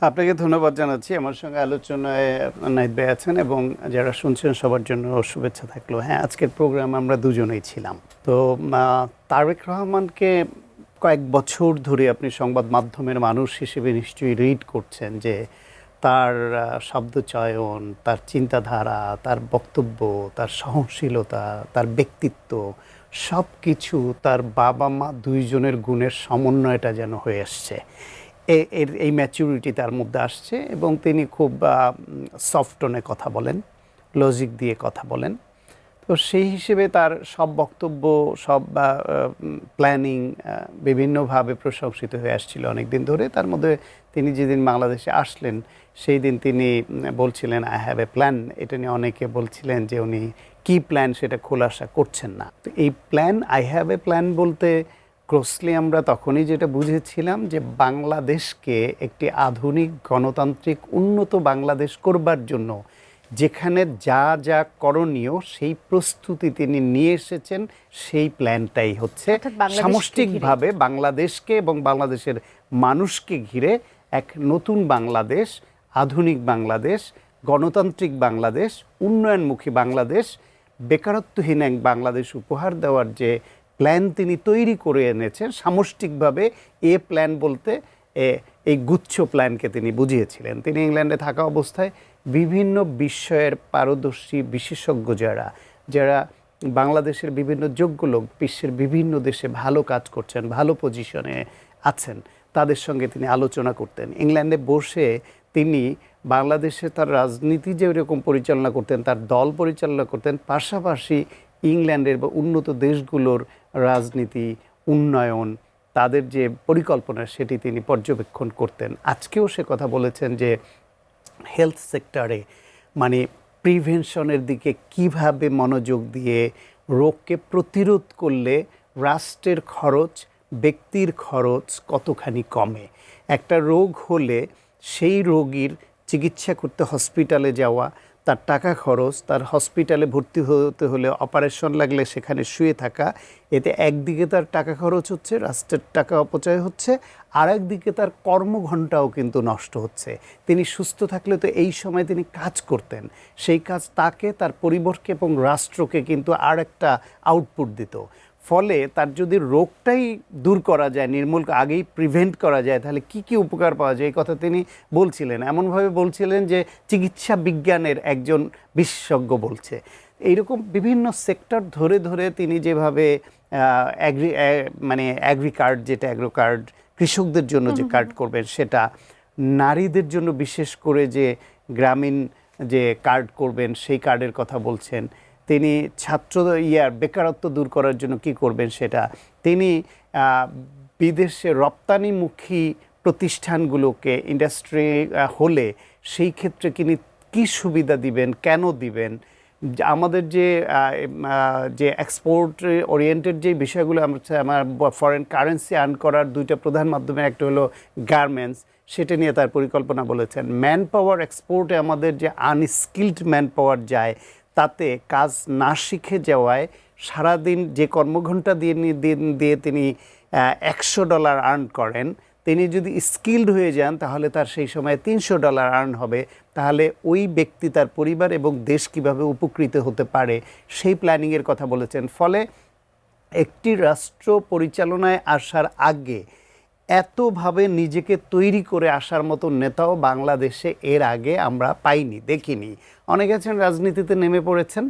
আপনাকে ধন্যবাদ জানাচ্ছি। আমার সঙ্গে আলোচনায় নাহিদ ভাই আছেন এবং যারা শুনছেন সবার জন্য শুভেচ্ছা থাকলো। হ্যাঁ, আজকের প্রোগ্রাম আমরা দুজনেই ছিলাম। তো তারেক রহমানকে কয়েক বছর ধরে আপনি সংবাদ মাধ্যমের মানুষ হিসেবে নিশ্চয়ই রিড করছেন যে তার শব্দচয়ন, তার চিন্তাধারা, তার বক্তব্য, তার সহনশীলতা, তার ব্যক্তিত্ব সব কিছু তার বাবা মা দুইজনের গুণের সমন্বয়টা যেন হয়ে আসছে। এই ম্যাচুরিটি তার মধ্যে আসছে এবং তিনি খুব সফট টোনে কথা বলেন, লজিক দিয়ে কথা বলেন। তো সেই হিসেবে তার সব বক্তব্য, সব প্ল্যানিং বিভিন্নভাবে প্রশংসিত হয়ে আসছিল অনেক দিন ধরে। তার মধ্যে তিনি যেদিন বাংলাদেশে আসলেন সেই দিন তিনি বলছিলেন আই হ্যাভ এ প্ল্যান। এটা নিয়ে অনেকে বলছিলেন যে উনি কী প্ল্যান সেটা খোলাসা করছেন না। তো এই plan I have a plan বলতে ক্লোজলি আমরা তখনই যেটা বুঝেছিলাম যে বাংলাদেশকে একটি আধুনিক গণতান্ত্রিক উন্নত বাংলাদেশ করবার জন্য যেখানে যা যা করণীয় সেই প্রস্তুতি তিনি নিয়ে এসেছেন, সেই প্ল্যানটাই হচ্ছে সামষ্টিকভাবে বাংলাদেশকে এবং বাংলাদেশের মানুষকে ঘিরে এক নতুন বাংলাদেশ, আধুনিক বাংলাদেশ, গণতান্ত্রিক বাংলাদেশ, উন্নয়নমুখী বাংলাদেশ, বেকারত্বহীন এক বাংলাদেশ উপহার দেওয়ার যে প্ল্যান তিনি তৈরি করে এনেছেন সামষ্টিকভাবে। প্ল্যান বলতে এই গুচ্ছ প্ল্যানকে তিনি বুঝিয়েছিলেন। তিনি ইংল্যান্ডে থাকা অবস্থায় বিভিন্ন বিষয়ের পারদর্শী বিশেষজ্ঞ যারা বাংলাদেশের বিভিন্ন যোগ্য লোক, বিশ্বের বিভিন্ন দেশে ভালো কাজ করছেন, ভালো পজিশনে আছেন, তাদের সঙ্গে তিনি আলোচনা করতেন। ইংল্যান্ডে বসে তিনি বাংলাদেশে তার রাজনীতি যে এরকম পরিচালনা করতেন, তার দল পরিচালনা করতেন, পাশাপাশি ইংল্যান্ডের বা উন্নত দেশগুলোর রাজনীতি, উন্নয়ন, তাদের যে পরিকল্পনা সেটি তিনি পর্যবেক্ষণ করতেন। আজকেও সে কথা বলেছেন যে হেলথ সেক্টরে মানে প্রিভেনশনের দিকে কিভাবে মনোযোগ দিয়ে রোগকে প্রতিরোধ করলে রাষ্ট্রের খরচ, ব্যক্তির খরচ কতখানি কমে। একটা রোগ হলে সেই রোগীর চিকিৎসা করতে হসপিটালে যাওয়া, তার টাকা খরচ, তার হসপিটালে ভর্তি হতে হলে অপারেশন লাগলে সেখানে শুয়ে থাকা, এতে একদিকে তার টাকা খরচ হচ্ছে, রাষ্ট্রের টাকা অপচয় হচ্ছে, আর একদিকে তার কর্মঘণ্টাও কিন্তু নষ্ট হচ্ছে। তিনি সুস্থ থাকলে তো এই সময় তিনি কাজ করতেন, সেই কাজ তাকে, তার পরিবারকে এবং রাষ্ট্রকে কিন্তু আর একটা আউটপুট দিত। ফলে তার যদি রোগটাই দূর করা যায়, নির্মূল আগেই প্রিভেন্ট করা যায়, তাহলে কি কি উপকার পাওয়া যায় এই কথা তিনি বলছিলেন। এমনভাবে বলছিলেন যে চিকিৎসা বিজ্ঞানের একজন বিশেষজ্ঞ বলছে। এইরকম বিভিন্ন সেক্টর ধরে ধরে তিনি যেভাবে অ্যাগ্রি কার্ড, যেটা অ্যাগ্রো কার্ড, কৃষকদের জন্য যে কার্ড করবেন সেটা, নারীদের জন্য বিশেষ করে যে গ্রামীণ যে কার্ড করবেন সেই কার্ডের কথা বলছেন। তিনি বেকারত্ব দূর করার জন্য কি করবেন সেটা, তিনি বিদেশে রপ্তানিমুখী প্রতিষ্ঠানগুলোকে ইন্ডাস্ট্রি হলে সেই ক্ষেত্রে তিনি কী সুবিধা দিবেন, কেন দিবেন, আমাদের যে এক্সপোর্ট ওরিয়েন্টেড যে বিষয়গুলো আমার ফরেন কারেন্সি আর্ন করার দুইটা প্রধান মাধ্যমে, একটা হলো গার্মেন্টস, সেটা নিয়ে তার পরিকল্পনা বলেছেন। ম্যান পাওয়ার এক্সপোর্টে আমাদের যে আনস্কিল্ড ম্যান পাওয়ার যায়, তাতে কাজ না শিখে যাওয়ায় সারাদিন যে কর্মঘণ্টা দিয়ে তিনি $100 আর্ন করেন, তিনি যদি স্কিল্ড হয়ে যান তাহলে তার সেই সময় $300 আর্ন হবে। তাহলে ওই ব্যক্তি, তার পরিবার এবং দেশ কিভাবে উপকৃত হতে পারে সেই প্ল্যানিংয়ের কথা বলেছেন। ফলে একটি রাষ্ট্র পরিচালনায় আসার আগে এতভাবে নিজেকে তৈরি করে আসার মতো নেতাও বাংলাদেশে এর আগে আমরা পাইনি, দেখিনি। অনেকে আছেন রাজনীতিতে নেমে পড়েছেন,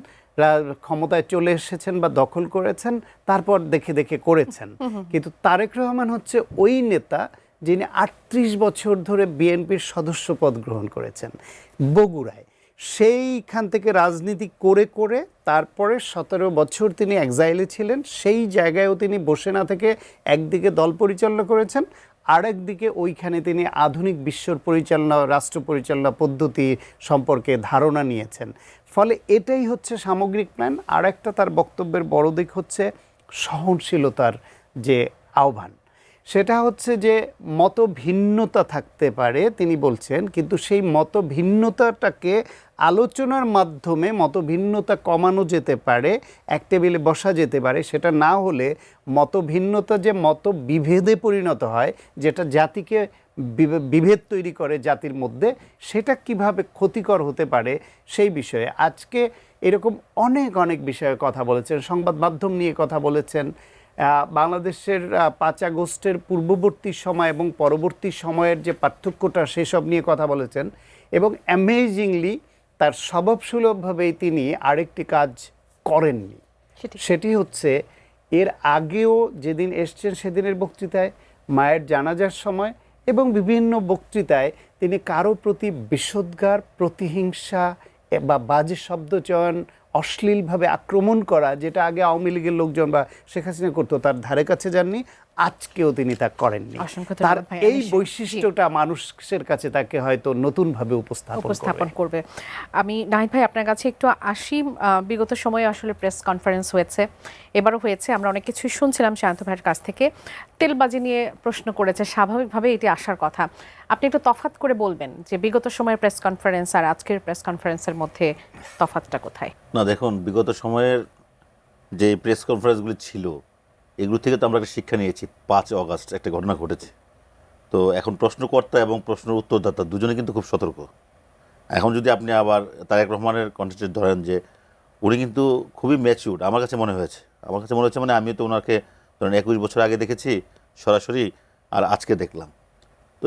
ক্ষমতায় চলে এসেছেন বা দখল করেছেন, তারপর দেখে দেখে করেছেন। কিন্তু তারেক রহমান হচ্ছে ওই নেতা যিনি 38 বছর ধরে বিএনপির সদস্য পদ গ্রহণ করেছেন বগুড়ায়। সেইখান থেকে রাজনীতি করে করে তারপরে 17 বছর তিনি এক্সাইলে ছিলেন। সেই জায়গায়ও তিনি বসে না থেকে একদিকে দল পরিচালনা করেছেন, আরেকদিকে ওইখানে তিনি আধুনিক বিশ্বর পরিচালনা, রাষ্ট্র পরিচালনা পদ্ধতি সম্পর্কে ধারণা নিয়েছেন। ফলে এটাই হচ্ছে সামগ্রিক প্ল্যান। আর একটা তার বক্তব্যের বড় দিক হচ্ছে সহনশীলতার যে আহ্বান, সেটা হচ্ছে যে মতভিন্নতা থাকতে পারে তিনি বলছেন, কিন্তু সেই মতভিন্নতাটাকে আলোচনার মাধ্যমে মতভিন্নতা কমানো যেতে পারে, এক টেবিলে বসা যেতে পারে। সেটা না হলে মতভিন্নতা যে মতবিভেদে পরিণত হয়, যেটা জাতিকে বিভেদ তৈরি করে জাতির মধ্যে, সেটা কিভাবে ক্ষতিকর হতে পারে সেই বিষয়ে আজকে এরকম অনেক অনেক বিষয়ে কথা বলেছেন। সংবাদ মাধ্যম নিয়ে কথা বলেছেন, বাংলাদেশের 5 আগস্টের পূর্ববর্তী সময় এবং পরবর্তী সময়ের যে পার্থক্যটা সেসব নিয়ে কথা বলেছেন। এবং অ্যামেজিংলি তার স্বভাবসুলভভাবেই তিনি আরেকটি কাজ করেননি, সেটি হচ্ছে এর আগেও যেদিন এসছেন সেদিনের বক্তৃতায়, মায়ের জানাজার সময় এবং বিভিন্ন বক্তৃতায় তিনি কারো প্রতি বিষোদ্গার, প্রতিহিংসা বা বাজে শব্দ চয়ন, অশ্লীলভাবে আক্রমণ করা, যেটা আগে আওয়ামী লীগের লোকজন বা শেখ হাসিনা করতো, তার ধারে কাছে যাননি। আজকেও তিনি তা করেননি। তার এই বৈশিষ্ট্যটা মানুষের কাছে তাকে হয়তো নতুনভাবে উপস্থাপন করবে। আমি নাহিদ ভাই আপনার কাছে একটু আসি। বিগত সময়ে আসলে প্রেস কনফারেন্স হয়েছে, এবারও হয়েছে, আমরা অনেক কিছুই শুনছিলাম শান্ত ভাইয়ের কাছ থেকে। তেলবাজি নিয়ে প্রশ্ন করেছে, স্বাভাবিকভাবে এটি আসার কথা। আপনি একটু তফাৎ করে বলবেন যে বিগত সময়ের প্রেস কনফারেন্স আর আজকের প্রেস কনফারেন্সের মধ্যে তফাৎটা কোথায়? না দেখুন, বিগত সময়ের যে প্রেস কনফারেন্সগুলি ছিল এগুলো থেকে তো আমরা একটা শিক্ষা নিয়েছি। 5 আগস্ট একটা ঘটনা ঘটেছে। তো এখন প্রশ্নকর্তা এবং প্রশ্নের উত্তরদাতা দুজনে কিন্তু খুব সতর্ক। এখন যদি আপনি আবার তারেক রহমানের কন্টেক্সট ধরেন যে উনি কিন্তু খুবই ম্যাচিউরড আমার কাছে মনে হয়েছে। মানে আমিও তো ওনাকে ধরেন 21 বছর আগে দেখেছি সরাসরি, আর আজকে দেখলাম। তো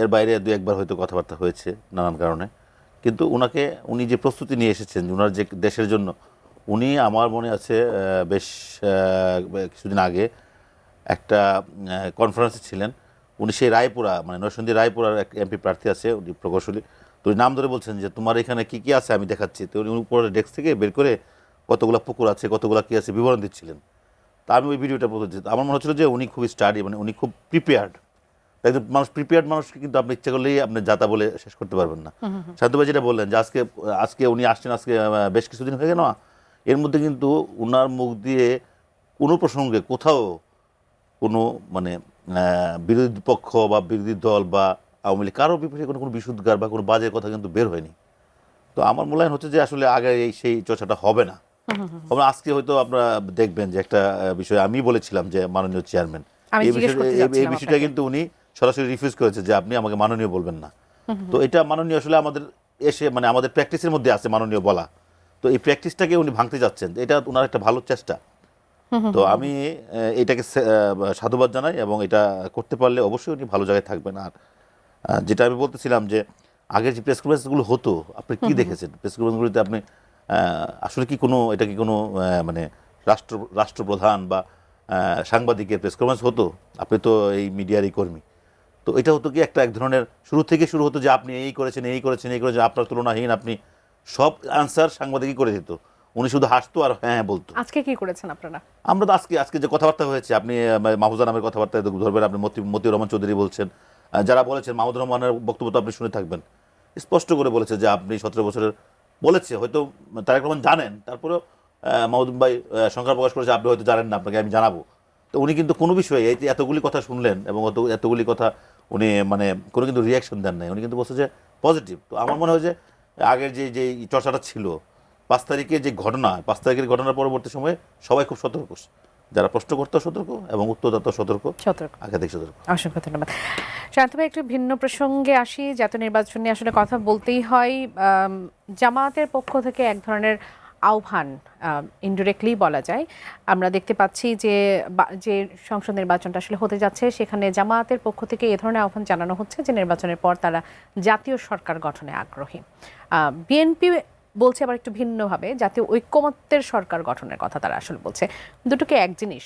এর বাইরে 2-1বার হয়তো কথাবার্তা হয়েছে নানান কারণে, কিন্তু উনি যে প্রস্তুতি নিয়ে এসেছেন ওনার যে দেশের জন্য, উনি আমার মনে আছে বেশ কিছুদিন আগে একটা কনফারেন্সে ছিলেন। উনি সেই রায়পুরা, মানে নরসিংদী রায়পুরার এক এমপি প্রার্থী আছে, উনি প্রকৌশলী। তো উনি নাম ধরে বলছেন যে তোমার এখানে কী কী আছে আমি দেখাচ্ছি। তো উনি উপরে ডেস্ক থেকে বের করে কতগুলো পুকুর আছে, কতগুলো কী আছে বিবরণ দিচ্ছিলেন। তা আমি ওই ভিডিওটা বলতে, আমার মনে হচ্ছিল যে উনি খুব স্টাডি, মানে উনি খুব প্রিপেয়ার্ড। একজন প্রিপেয়ার্ড মানুষকে কিন্তু আপনি ইচ্ছা করলেই আপনি যাতা বলে শেষ করতে পারবেন না। শান্ত ভাই যেটা বললেন যে আজকে উনি আসছেন, আজকে বেশ কিছুদিন হয়ে গেল, এর মধ্যে কিন্তু উনার মুখ দিয়ে কোনো প্রসঙ্গে কোথাও কোনো মানে বিরোধী পক্ষ বা বিরোধী দল বা আওয়ামী লীগ কারোর বিপক্ষে কোনো বিশুদ্ধার বা কোনো বাজে কথা কিন্তু বের হয়নি। তো আমার মূল্যায়ন হচ্ছে যে আসলে আগে সেই চর্চাটা হবে না। আজকে হয়তো আপনারা দেখবেন যে একটা বিষয় আমি বলেছিলাম যে মাননীয় চেয়ারম্যান, এই বিষয়টা কিন্তু উনি সরাসরি রিফিউজ করেছে যে আপনি আমাকে মাননীয় বলবেন না। তো এটা মাননীয় আসলে আমাদের মানে আমাদের প্র্যাকটিসের মধ্যে আছে মাননীয় বলা। তো এই প্র্যাকটিসটাকে উনি ভাঙতে যাচ্ছেন, এটা ওনার একটা ভালো চেষ্টা। তো আমি এটাকে সাধুবাদ জানাই, এবং এটা করতে পারলে অবশ্যই উনি ভালো জায়গায় থাকবেন। আর যেটা আমি বলতেছিলাম যে আগের যে প্রেস কনফারেন্সগুলো হতো, আপনি কি দেখেছেন প্রেস কনফারেন্সগুলিতে? আপনি আসলে কি এটা কি কোনো মানে রাষ্ট্রপ্রধান বা সাংবাদিকের প্রেস কনফারেন্স হতো? আপনি তো এই মিডিয়ারই কর্মী। তো এটা হতো কি এক ধরনের শুরু হতো যে আপনি এই করেছেন, আপনার তুলনাহীন, আপনি সব আনসার সাংবাদিকই করে দিত। উনি শুধু হাসতো আর হ্যাঁ বলতো। আজকে কি করেছেন আপনারা? আমরা তো আজকে যে কথাবার্তা হয়েছে, আপনি মাহফুজা নামের কথাবার্তা ধরবেন, আপনি মতিউর রহমান চৌধুরী বলছেন, যারা বলেছেন, মাহমুদুর রহমানের বক্তব্য তো আপনি শুনে থাকবেন, স্পষ্ট করে বলেছে যে আপনি 17 বছরের বলেছে, হয়তো তারেক রহমান জানেন, তারপরেও মাহমুদ ভাই সংখ্যা প্রকাশ করেছে আপনি হয়তো জানেন না, আপনাকে আমি জানাবো। তো উনি কিন্তু কোনো বিষয়ে এই এতগুলি কথা শুনলেন এবং এতগুলি কথা উনি মানে কোনো কিন্তু রিয়াকশন দেন নাই, উনি কিন্তু বলছে যে পজিটিভ। তো আমার মনে হয় যে আগের যে চর্চাটা ছিল 5 তারিখের যে ঘটনা, 5 তারিখের ঘটনার পরবর্তী সময়ে সবাই খুব সতর্ক, যারা প্রশ্ন করতে সতর্ক এবং উত্তরদাতা সতর্ক, একাধিক সতর্ক। অসংখ্য ধন্যবাদ। শান্ত ভাই, একটু ভিন্ন প্রসঙ্গে আসি। জাতীয় নির্বাচন নিয়ে আসলে কথা বলতেই হয়। জামায়াতের পক্ষ থেকে এক ধরনের আহ্বান, ইনডিরেক্টলি বলা যায়, আমরা দেখতে পাচ্ছি যে সংসদ নির্বাচনটা আসলে হতে যাচ্ছে, সেখানে জামায়াতের পক্ষ থেকে এ ধরনের আহ্বান জানানো হচ্ছে যে নির্বাচনের পর তারা জাতীয় সরকার গঠনে আগ্রহী। বিএনপি বলছে আবার একটু ভিন্নভাবে জাতীয় ঐক্যমত্যের সরকার গঠনের কথা তারা আসলে বলছে। দুটোকে এক জিনিস,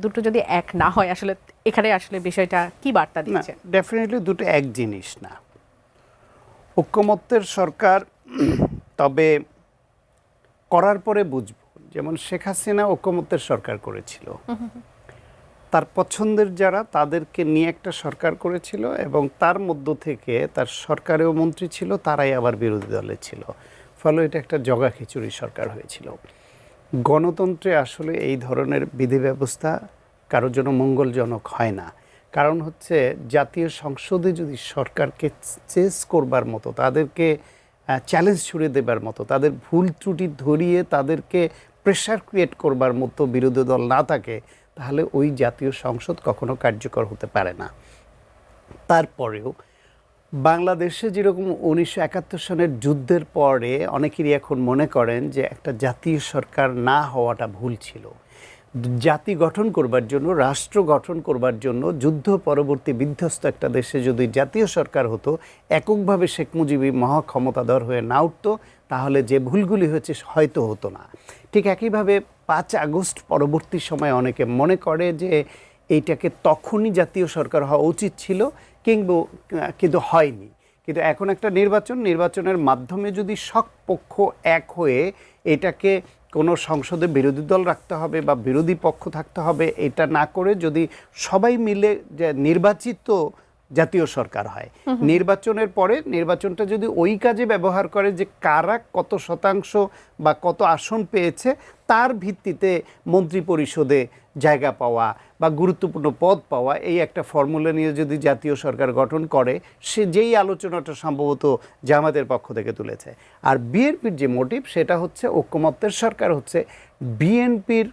দুটো যদি এক না হয় আসলে এখানে আসলে বিষয়টা কি বার্তা দিচ্ছে? ডেফিনেটলি দুটো এক জিনিস না। ঐক্যমত্যের সরকার তবে করার পরে বুঝব, যেমন শেখ হাসিনা ঐক্যমত্যের সরকার করেছিল, তার পছন্দের যারা তাদেরকে নিয়ে একটা সরকার করেছিল, এবং তার মধ্য থেকে তার সরকারেও মন্ত্রী ছিল, তারাই আবার বিরোধী দলে ছিল, ফলে এটা একটা জগা খিচুড়ি সরকার হয়েছিল। গণতন্ত্রে আসলে এই ধরনের বিধি ব্যবস্থা কারোর জন্য মঙ্গলজনক হয় না। কারণ হচ্ছে জাতীয় সংসদে যদি সরকারকে চেস করবার মতো, তাদেরকে চ্যালেঞ্জ ছুড়ে দেবার মতো, তাদের ভুল ত্রুটি ধরিয়ে তাদেরকে প্রেশার ক্রিয়েট করবার মতো বিরোধী দল না থাকে, তাহলে ওই জাতীয় সংসদ কখনো কার্যকর হতে পারে না। তারপরেও বাংলাদেশে যেরকম 1971 সনের যুদ্ধের পরে অনেকেরই এখন মনে করেন যে একটা জাতীয় সরকার না হওয়াটা ভুল ছিল। জাতি গঠন করবার জন্য, রাষ্ট্র গঠন করবার জন্য যুদ্ধ পরবর্তী বিধ্বস্ত একটা দেশে যদি জাতীয় সরকার হতো, এককভাবে শেখ মুজিবই মহা ক্ষমতাধর হয়ে না উঠতো, তাহলে যে ভুলগুলি হয়েছে হয়তো হতো না। ঠিক একইভাবে 5 আগস্ট পরবর্তী সময়ে অনেকে মনে করে যে এইটাকে তখনই জাতীয় সরকার হওয়া উচিত ছিল, কিন্তু হয়নি। কিন্তু এখন একটা নির্বাচনের মাধ্যমে যদি সব পক্ষ এক হয়ে এটাকে কোনো সংসদে বিরোধী দল রাখতে হবে বা বিরোধী পক্ষ থাকতে হবে, এটা না করে যদি সবাই মিলে যে নির্বাচিত জাতীয় সরকার হয়, নির্বাচনের পরে নির্বাচনটা যদি ওই কাজে ব্যবহার করে যে কারা কত শতাংশ বা কত আসন পেয়েছে তার ভিত্তিতে মন্ত্রী পরিষদে জায়গা পাওয়া বা গুরুত্বপূর্ণ পদ পাওয়া, এই একটা ফর্মুলা নিয়ে যদি জাতীয় সরকার গঠন করে, সে যেই আলোচনাটা সম্ভবত জামাতের পক্ষ থেকে তুলেছে। আর বিএনপির যে মোটিভ, সেটা হচ্ছে ঐক্যমত্যের সরকার হচ্ছে বিএনপির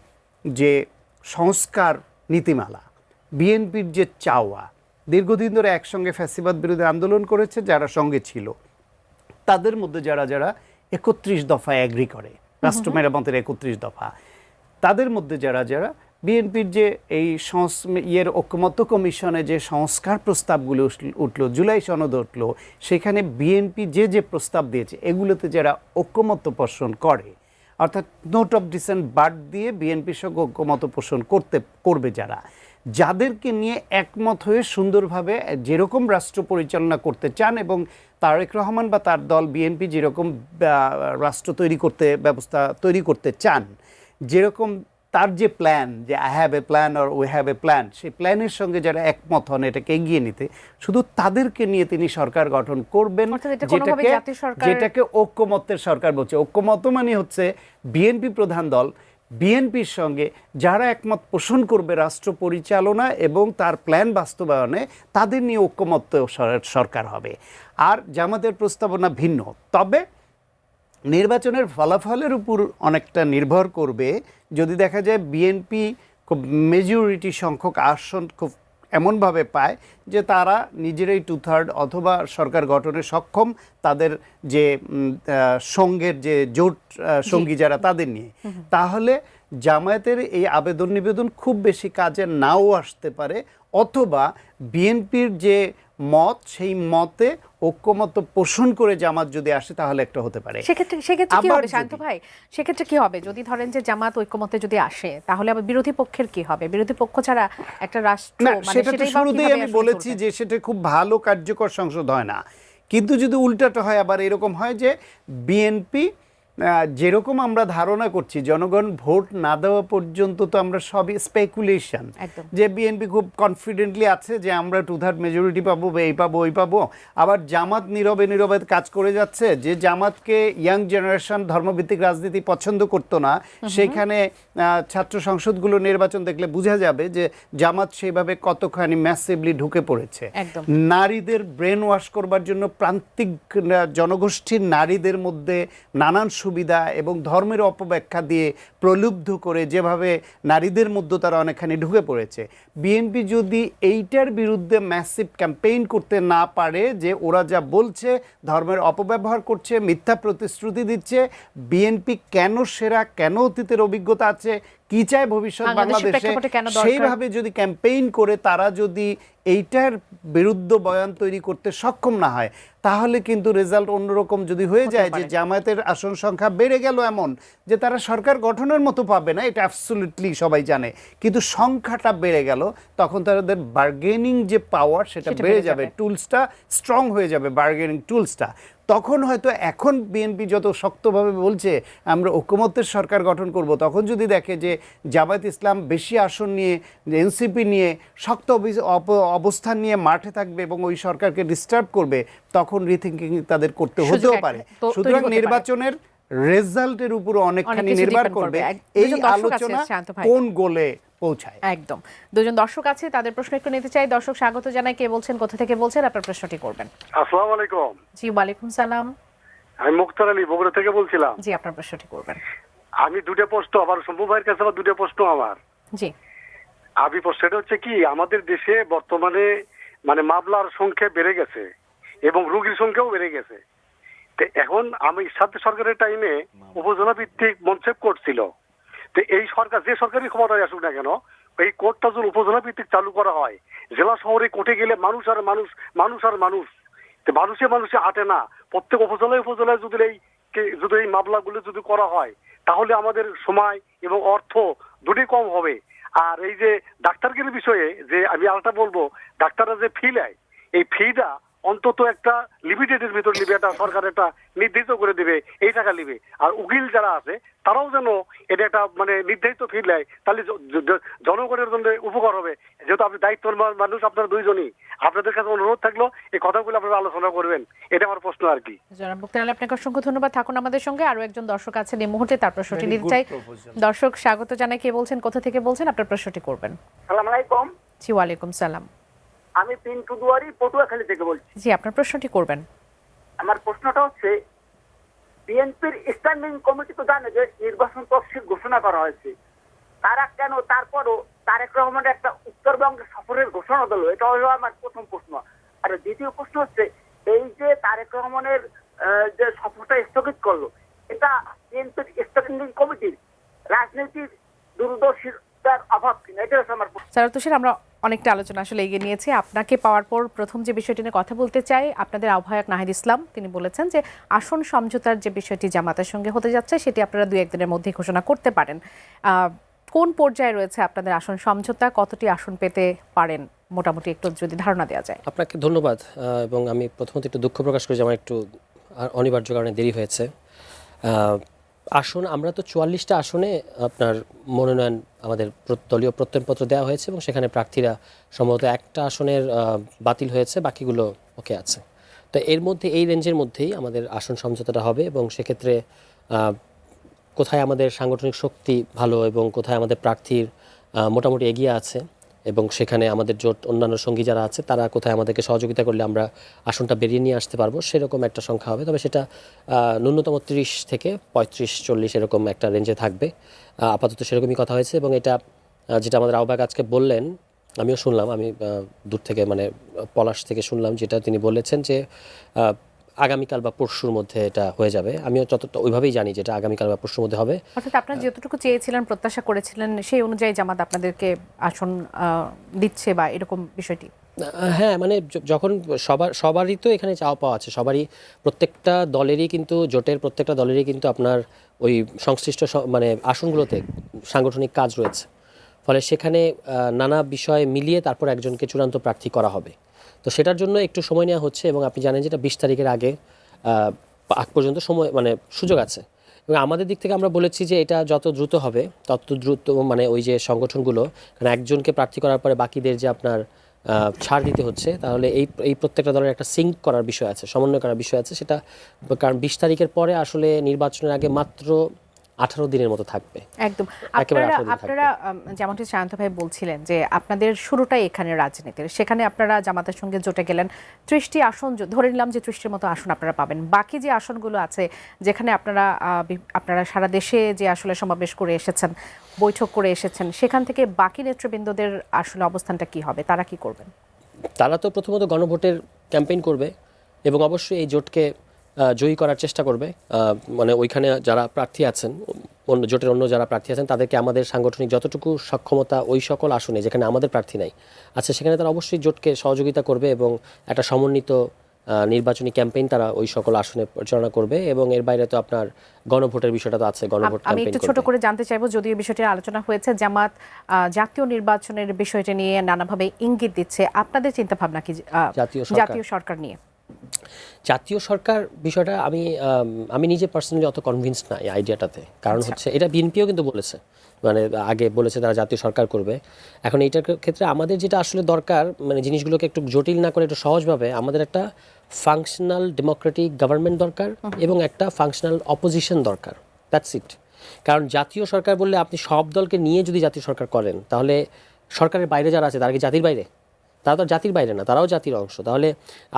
যে সংস্কার নীতিমালা, বিএনপির যে চাওয়া, দীর্ঘদিন ধরে একসঙ্গে ফ্যাসিবাদ বিরোধী আন্দোলন করেছে যারা সঙ্গে ছিল, তাদের মধ্যে যারা 31 দফায় অ্যাগ্রি করে, রাষ্ট্র মেরামতের 31 দফা, তাদের মধ্যে যারা বিএনপির যে এই ঐক্যমত্য কমিশনে যে সংস্কার প্রস্তাবগুলো উঠল, জুলাই সনদ উঠল, সেখানে বিএনপি যে প্রস্তাব দিয়েছে এগুলোতে যারা ঐক্যমত্য পোষণ করে, অর্থাৎ নোট অফ ডিসেন্ট বাদ দিয়ে বিএনপির সঙ্গে ঐক্যমত্য পোষণ করবে যাদেরকে নিয়ে একমত হয়ে সুন্দরভাবে যেরকম রাষ্ট্র পরিচালনা করতে চান, এবং তারেক রহমান বা তার দল বিএনপি যেরকম রাষ্ট্র ব্যবস্থা তৈরি করতে চান, যেরকম তার যে প্ল্যান, যে I have a plan or we have a plan, সেই প্ল্যানের সঙ্গে যারা একমত হন এটাকে এগিয়ে নিতে, শুধু তাদেরকে নিয়ে তিনি সরকার গঠন করবেন, যেটাকে ঐক্যমত্যের সরকার বলছে। ঐক্যমত্য মানে হচ্ছে বিএনপি প্রধান দল বিএনপির সঙ্গে যারা একমত পোষণ করবে রাষ্ট্র পরিচালনা এবং তার প্ল্যান বাস্তবায়নে, তাদের নিয়ে ঐক্যমত্য সরকার হবে। আর জামাতের প্রস্তাবনা ভিন্ন। তবে নির্বাচনের ফলাফলের উপর অনেকটা নির্ভর করবে। যদি দেখা যায় বিএনপি খুব মেজরিটি সংখ্যক আসন খুব এমনভাবে পায় যে তারা নিজেরাই 2/3 অথবা সরকার গঠনে সক্ষম, তাদের যে সঙ্গের যে জোট সঙ্গী যারা তাদের নিয়ে, তাহলে জামায়াতের এই আবেদন নিবেদন খুব বেশি কাজে নাও আসতে পারে, অথবা বিএনপির যে মত, সেই মতে ঐক্যমত্য পোষণ করে জামাত যদি আসে তাহলে একটা হতে পারে। সেক্ষেত্রে কি হবে শান্ত ভাই? সেক্ষেত্রে কি হবে যদি ধরেন যে জামাত ঐক্যমত্যে যদি আসে, তাহলে আবার বিরোধী পক্ষের কি হবে? বিরোধী পক্ষ ছাড়া একটা রাষ্ট্র, মানে সেটা তো শুরুতেই আমি বলেছি যে সেটা খুব ভালো কার্যকর সংসদ হয় না। কিন্তু যদি উল্টাটা হয়, আবার এরকম হয় যে বিএনপি যেরকম আমরা ধারণা করছি, জনগণ ভোট না দেওয়া পর্যন্ত তো আমরা সবই স্পেকুলেশন, যে বিএনপি খুব কনফিডেন্টলি আছে যে আমরা 2/3 মেজরিটি পাবো, এই পাবো ওই পাবো। আবার জামাত নীরবে কাজ করে যাচ্ছে, যে জামাতকে ইয়াং জেনারেশন ধর্মভিত্তিক রাজনীতি পছন্দ করতো না, সেখানে ছাত্র সংসদগুলো নির্বাচন দেখলে বোঝা যাবে যে জামাত সেইভাবে কতখানি ম্যাসিভলি ঢুকে পড়েছে। নারীদের ব্রেন ওয়াশ করবার জন্য প্রান্তিক জনগোষ্ঠীর নারীদের মধ্যে নানান সুবিধা এবং ধর্মের অপব্যাখ্যা দিয়ে প্রলুব্ধ করে যেভাবে নারীদের মধ্যে তারা অনেকখানি ঢুকে পড়েছে। বিএনপি যদি এইটার বিরুদ্ধে ম্যাসিভ ক্যাম্পেইন করতে না পারে, যে ওরা যা বলছে ধর্মের অপব্যবহার করছে, মিথ্যা প্রতিশ্রুতি দিচ্ছে, বিএনপি কেন সেরা, কেন অতীতের অভিজ্ঞতা আছে, কি চায় ভবিষ্যৎ বাংলাদেশে, সেইভাবে যদি ক্যাম্পেইন করে তারা যদি এইটার বিরুদ্ধ বয়ান তৈরি করতে সক্ষম না হয়, তাহলে কিন্তু রেজাল্ট অন্যরকম যদি হয়ে যায়, যে জামায়াতের আসন সংখ্যা বেড়ে গেল এমন যে তারা সরকার গঠনের মতো পাবে না, এটা অ্যাবসলিউটলি সবাই জানে, কিন্তু সংখ্যাটা বেড়ে গেল, তখন তাদের বার্গেনিং যে পাওয়ার সেটা বেড়ে যাবে, টুলসটা স্ট্রং হয়ে যাবে, বার্গেনিং টুলসটা। তখন হয়তো এখন বিএনপি যত শক্তভাবে বলছে আমরা ঐক্যমত্যের সরকার গঠন করব, তখন যদি দেখে যে জামায়াত ইসলাম বেশি আসন নিয়ে, এনসিপি নিয়ে শক্ত অবস্থান নিয়ে মাঠে থাকবে এবং ওই সরকারকে ডিস্টার্ব করবে, তখন রিথিঙ্কিং তাদের করতে হতেও পারে। সুতরাং নির্বাচনের রেজাল্টের উপর অনেকখানি নির্ভর করবে এই আলোচনা কোন গোলে পৌঁছায়। একদম। দুজন দর্শক আছে, তাদের প্রশ্ন একটু নিতে চাই। দর্শক স্বাগত জানাই, কে বলছেন, কোথা থেকে বলছেন, আপনার প্রশ্নটি করবেন। আসসালামু আলাইকুম। জি ওয়ালাইকুম সালাম। আমি মুক্তার আলী বগুড়া থেকে বলছিলাম। জি আপনার প্রশ্নটি করবেন। আমি দুটো প্রশ্ন, আবার শম্ভু ভাইয়ের কাছে আবার দুটো প্রশ্ন আমার। জি আমি প্রশ্নটা হচ্ছে কি, আমাদের দেশে বর্তমানে মানে মামলার সংখ্যা বেড়ে গেছে এবং রোগীর সংখ্যাও বেড়ে গেছে। তো এখন আমি সাথে সরকারের টাইমে উপজেলা ভিত্তিক মনসেপ কোর্ট ছিল। তো এই সরকার যে সরকারি ক্ষমতায় আসুক না কেন, এই কোর্টটা যদি উপজেলা ভিত্তিক চালু করা হয়, জেলা শহরে কোর্টে গেলে মানুষ আর মানুষ, মানুষ আর মানুষ, তো মানুষে মানুষে আটে না। প্রত্যেক উপজেলায় উপজেলায় যদি এই মামলাগুলো যদি করা হয়, তাহলে আমাদের সময় এবং অর্থ দুটোই কম হবে। আর এই যে ডাক্তারগির বিষয়ে যে আমি আরেকটা বলবো, ডাক্তাররা যে ফি নেয়, এই ফিটা অন্তত একটা লিমিটেডের ভিতর নিবে, একটা সরকার একটা নির্ধারিত করে দিবে এই টাকা নিবে। আর উকিল যারা আছে তারাও যেন এটা একটা মানে নির্ধারিত ফি নেয়, তাহলে জনগণের জন্য উপকার হবে। যেহেতু আপনি দায়িত্ববান মানুষ, আপনারা দুইজনই, আপনাদের কাছে অনুরোধ থাকলো এই কথাগুলো আপনারা আলোচনা করবেন, এটা আমার প্রশ্ন আর কি। জনাব মুক্তার আলী, আপনাকে অসংখ্য ধন্যবাদ। থাকুন আমাদের সঙ্গে। আরো একজন দর্শক আছেন এই মুহূর্তে, তার প্রশ্নটি Very নিতে good চাই। proposal. দর্শক স্বাগত জানাই, কে বলছেন, কোথা থেকে বলছেন, আপনার প্রশ্নটি করবেন। সালাম আলাইকুম। জি ওয়ালাইকুম সালাম। আমি পিন্টু দুয়ারি পটুয়াখালী থেকে বলছি। জি আপনার প্রশ্নটি করবেন। আমার প্রশ্নটা হচ্ছে, বিএনপির স্ট্যান্ডিং কমিটি তো জানে যে নির্বাচন তফসিল ঘোষণা করা হয়েছে, তারা কেন তারপরও তারেক রহমানের একটা উত্তরবঙ্গে সফরের ঘোষণা দিল? এটা হলো আমার প্রথম প্রশ্ন। আর দ্বিতীয় প্রশ্ন হচ্ছে, এই যে তারেক রহমানের যে সফরটা স্থগিত করলো, এটা বিএনপির স্ট্যান্ডিং কমিটির রাজনীতির দূরদর্শিতার অভাব কিনা? এটা হচ্ছে আমার প্রশ্ন। স্যার তুষার, আমরা অনেকটা আলোচনা আসলে এগিয়ে নিয়েছি। আপনাকে পাওয়ার পর প্রথম যে বিষয়টি নিয়ে কথা বলতে চাই, আপনাদের আহ্বায়ক নাহিদ ইসলাম তিনি বলেছেন যে আসন সমঝোতার যে বিষয়টি জামাতের সঙ্গে হতে যাচ্ছে সেটি আপনারা 2-1 দিনের মধ্যে ঘোষণা করতে পারেন। কোন পর্যায়ে রয়েছে আপনাদের আসন সমঝোতা, কতটি আসন পেতে পারেন মোটামুটি একটু যদি ধারণা দেওয়া যায়। আপনাকে ধন্যবাদ। এবং আমি প্রথমত একটু দুঃখ প্রকাশ করি যে আমার একটু অনিবার্য কারণে দেরি হয়েছে। আসন আমরা তো 44টা আসনে আপনার মনোনয়ন আমাদের দলীয় প্রত্যয়নপত্র দেওয়া হয়েছে এবং সেখানে প্রার্থীরা সম্ভবত একটা আসনের বাতিল হয়েছে, বাকিগুলো ওকে আছে। তো এর মধ্যে এই রেঞ্জের মধ্যেই আমাদের আসন সমঝোতাটা হবে এবং সেক্ষেত্রে কোথায় আমাদের সাংগঠনিক শক্তি ভালো এবং কোথায় আমাদের প্রার্থীর মোটামুটি এগিয়ে আছে এবং সেখানে আমাদের জোট অন্যান্য সঙ্গী যারা আছে তারা কোথায় আমাদেরকে সহযোগিতা করলে আমরা আসনটা বেরিয়ে নিয়ে আসতে পারবো, সেরকম একটা সংখ্যা হবে। তবে সেটা ন্যূনতম 30 থেকে 35-40 এরকম একটা রেঞ্জে থাকবে। আপাতত সেরকমই কথা হয়েছে এবং এটা যেটা আমাদের আহ্বায়ক আজকে বললেন, আমিও শুনলাম, আমি দূর থেকে মানে পলাশ থেকে শুনলাম যেটা তিনি বলেছেন যে আগামীকাল বা পরশুর মধ্যে এটা হয়ে যাবে। আমিও যতটা ওইভাবেই জানি যেটা আগামীকাল বা পরশুর মধ্যে হবে। অর্থাৎ আপনারা যতটুকু চেয়েছিলেন, প্রত্যাশা করেছিলেন, সেই অনুযায়ী জামাত আপনাদেরকে আসন দিচ্ছে বা এরকম বিষয়টি? হ্যাঁ, মানে যখন সবারই তো এখানে চাওয়া পাওয়া আছে, সবারই প্রত্যেকটা দলেরই কিন্তু জোটের প্রত্যেকটা দলেরই কিন্তু আপনার ওই সংশ্লিষ্ট মানে আসনগুলোতে সাংগঠনিক কাজ রয়েছে। ফলে সেখানে নানা বিষয় মিলিয়ে তারপর একজনকে চূড়ান্ত প্রার্থী করা হবে। তো সেটার জন্য একটু সময় নেওয়া হচ্ছে এবং আপনি জানেন যেটা 20 তারিখের আগ পর্যন্ত সময় মানে সুযোগ আছে। এবং আমাদের দিক থেকে আমরা বলেছি যে এটা যত দ্রুত হবে তত দ্রুত, মানে ওই যে সংগঠনগুলো, কারণ একজনকে প্রার্থী করার পরে বাকিদের যে আপনার ছাড় দিতে হচ্ছে, তাহলে এই প্রত্যেকটা দলের একটা সিঙ্ক করার বিষয় আছে, সমন্বয় করার বিষয় আছে। সেটা কারণ 20 তারিখের পরে আসলে নির্বাচনের আগে মাত্র 18 দিনের মতো থাকবে। একদম। আপনারা যেমনটি সায়ন্ত ভাই বলছিলেন যে আপনাদের শুরুটাই এখানে রাজনীতির, সেখানে আপনারা জামাতের সঙ্গে জোটে গেলেন। 30টি আসন ধরে নিলাম যে 30টির মতো আসন আপনারা পাবেন। বাকি যে আসনগুলো আছে যেখানে আপনারা সারা দেশে যে আসলে সমাবেশ করে এসেছেন, বৈঠক করে এসেছেন, সেখান থেকে বাকি নেতৃবৃন্দদের আসলে অবস্থানটা কি হবে, তারা কি করবেন? তারা তো প্রথমত গণভোটের ক্যাম্পেইন করবে এবং অবশ্যই এই জোটকে জয়ী করার চেষ্টা করবে। মানে ওইখানে যারা প্রার্থী আছেন, জোটের অন্য যারা প্রার্থী আছেন, তাদেরকে আমাদের সাংগঠনিক যতটুকু সক্ষমতা ওই সকল আসনে যেখানে আমাদের প্রার্থী নাই আছে সেখানে তারা অবশ্যই জোটকে সহযোগিতা করবে এবং একটা সমন্বিত নির্বাচনী ক্যাম্পেইন তারা ওই সকল আসনে পরিচালনা করবে। এবং এর বাইরে তো আপনার গণভোটের বিষয়টা তো আছে, গণভোট আমি একটু ছোট করে জানতে চাইবো, যদিও বিষয়টি আলোচনা হয়েছে, জামাত জাতীয় নির্বাচনের বিষয়টি নিয়ে নানাভাবে ইঙ্গিত দিচ্ছে, আপনাদের চিন্তা ভাবনা কি জাতীয় সরকার নিয়ে? জাতীয় সরকার বিষয়টা আমি নিজে পার্সোনালি অত কনভিন্স না এই আইডিয়াটাতে। কারণ হচ্ছে এটা বিএনপিও কিন্তু বলেছে, মানে আগে বলেছে তারা জাতীয় সরকার করবে। এখন এইটার ক্ষেত্রে আমাদের যেটা আসলে দরকার, মানে জিনিসগুলোকে একটু জটিল না করে একটু সহজভাবে, আমাদের একটা ফাংশনাল ডেমোক্রেটিক গভর্নমেন্ট দরকার এবং একটা ফাংশনাল অপোজিশন দরকার। That's it. কারণ জাতীয় সরকার বললে আপনি সব দলকে নিয়ে যদি জাতীয় সরকার করেন, তাহলে সরকারের বাইরে যারা আছে তারা কি জাতির বাইরে? তারা তো আর জাতির বাইরে না, তারাও জাতির অংশ। তাহলে